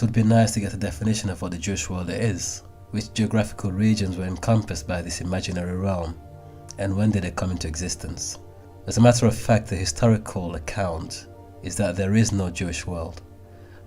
it would be nice to get a definition of what the Jewish world is. Which geographical regions were encompassed by this imaginary realm, and when did they come into existence? As a matter of fact, the historical account is that there is no Jewish world.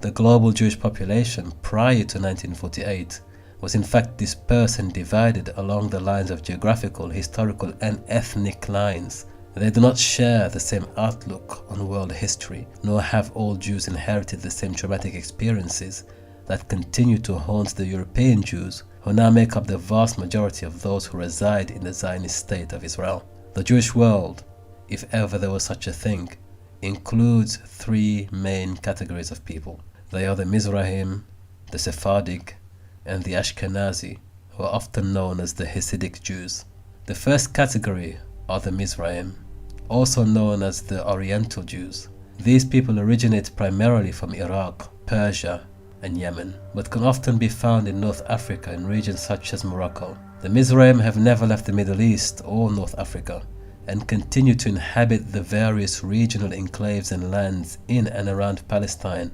The global Jewish population prior to 1948 was in fact dispersed and divided along the lines of geographical, historical and ethnic lines. They do not share the same outlook on world history, nor have all Jews inherited the same traumatic experiences that continue to haunt the European Jews, who now make up the vast majority of those who reside in the Zionist state of Israel. The Jewish world, if ever there was such a thing, includes three main categories of people. They are the Mizrahim, the Sephardic, and the Ashkenazi, who are often known as the Hasidic Jews. The first category are the Mizrahim, also known as the Oriental Jews. These people originate primarily from Iraq, Persia, and Yemen, but can often be found in North Africa in regions such as Morocco. The Mizrahim have never left the Middle East or North Africa, and continue to inhabit the various regional enclaves and lands in and around Palestine,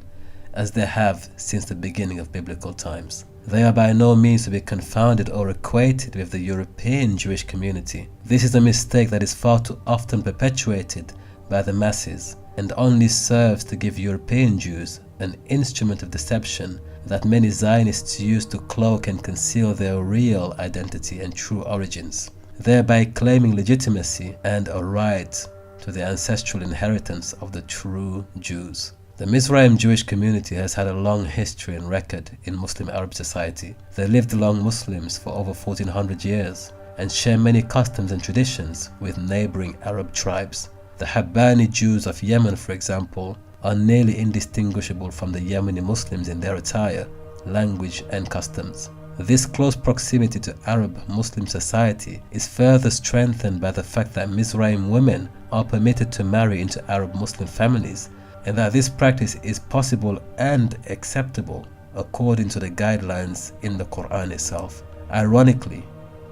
as they have since the beginning of biblical times. They are by no means to be confounded or equated with the European Jewish community. This is a mistake that is far too often perpetuated by the masses, and only serves to give European Jews an instrument of deception that many Zionists use to cloak and conceal their real identity and true origins, thereby claiming legitimacy and a right to the ancestral inheritance of the true Jews. The Mizrahim Jewish community has had a long history and record in Muslim Arab society. They lived among Muslims for over 1400 years and share many customs and traditions with neighboring Arab tribes. The Habbani Jews of Yemen, for example, are nearly indistinguishable from the Yemeni Muslims in their attire, language and customs. This close proximity to Arab Muslim society is further strengthened by the fact that Mizrahim women are permitted to marry into Arab Muslim families, and that this practice is possible and acceptable according to the guidelines in the Quran itself. Ironically,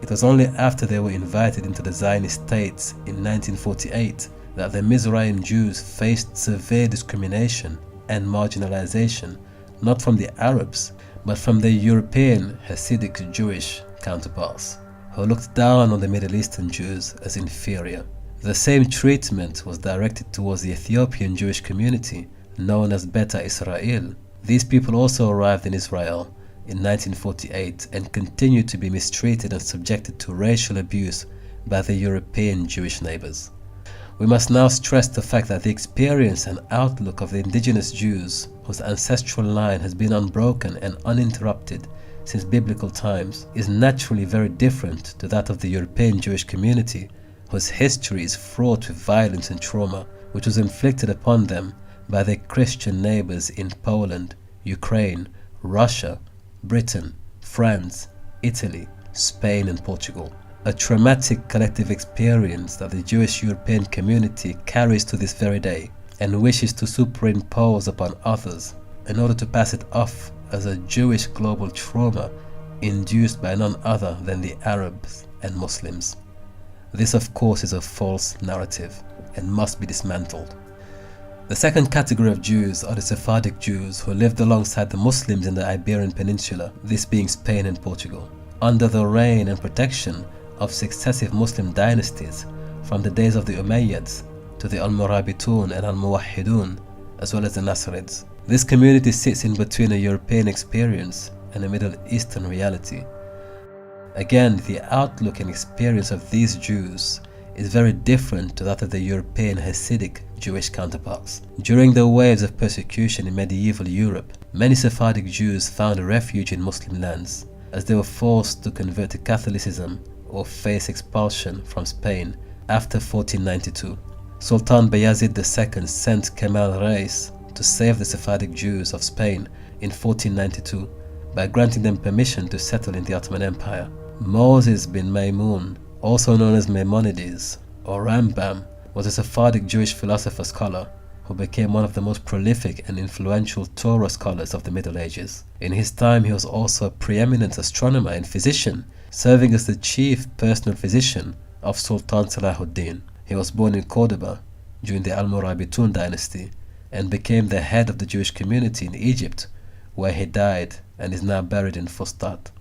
it was only after they were invited into the Zionist states in 1948 that the Mizrahim Jews faced severe discrimination and marginalization, not from the Arabs, but from their European Hasidic Jewish counterparts, who looked down on the Middle Eastern Jews as inferior. The same treatment was directed towards the Ethiopian Jewish community, known as Beta Israel. These people also arrived in Israel in 1948 and continued to be mistreated and subjected to racial abuse by their European Jewish neighbors. We must now stress the fact that the experience and outlook of the indigenous Jews, whose ancestral line has been unbroken and uninterrupted since biblical times, is naturally very different to that of the European Jewish community, whose history is fraught with violence and trauma, which was inflicted upon them by their Christian neighbors in Poland, Ukraine, Russia, Britain, France, Italy, Spain and Portugal. A traumatic collective experience that the Jewish European community carries to this very day and wishes to superimpose upon others in order to pass it off as a Jewish global trauma induced by none other than the Arabs and Muslims. This, of course, is a false narrative and must be dismantled. The second category of Jews are the Sephardic Jews, who lived alongside the Muslims in the Iberian Peninsula, this being Spain and Portugal, under the reign and protection of successive Muslim dynasties from the days of the Umayyads to the Al-Murabitun and Al-Muwahhidun, as well as the Nasrids. This community sits in between a European experience and a Middle Eastern reality. Again, the outlook and experience of these Jews is very different to that of the European Hasidic Jewish counterparts. During the waves of persecution in medieval Europe, many Sephardic Jews found a refuge in Muslim lands, as they were forced to convert to Catholicism or face expulsion from Spain after 1492. Sultan Bayezid II sent Kemal Reis to save the Sephardic Jews of Spain in 1492 by granting them permission to settle in the Ottoman Empire. Moses bin Maimun, also known as Maimonides or Rambam, was a Sephardic Jewish philosopher scholar who became one of the most prolific and influential Torah scholars of the Middle Ages. In his time, he was also a preeminent astronomer and physician, serving as the chief personal physician of Sultan Salahuddin. He was born in Cordoba during the Almoravitun dynasty and became the head of the Jewish community in Egypt where he died and is now buried in Fustat.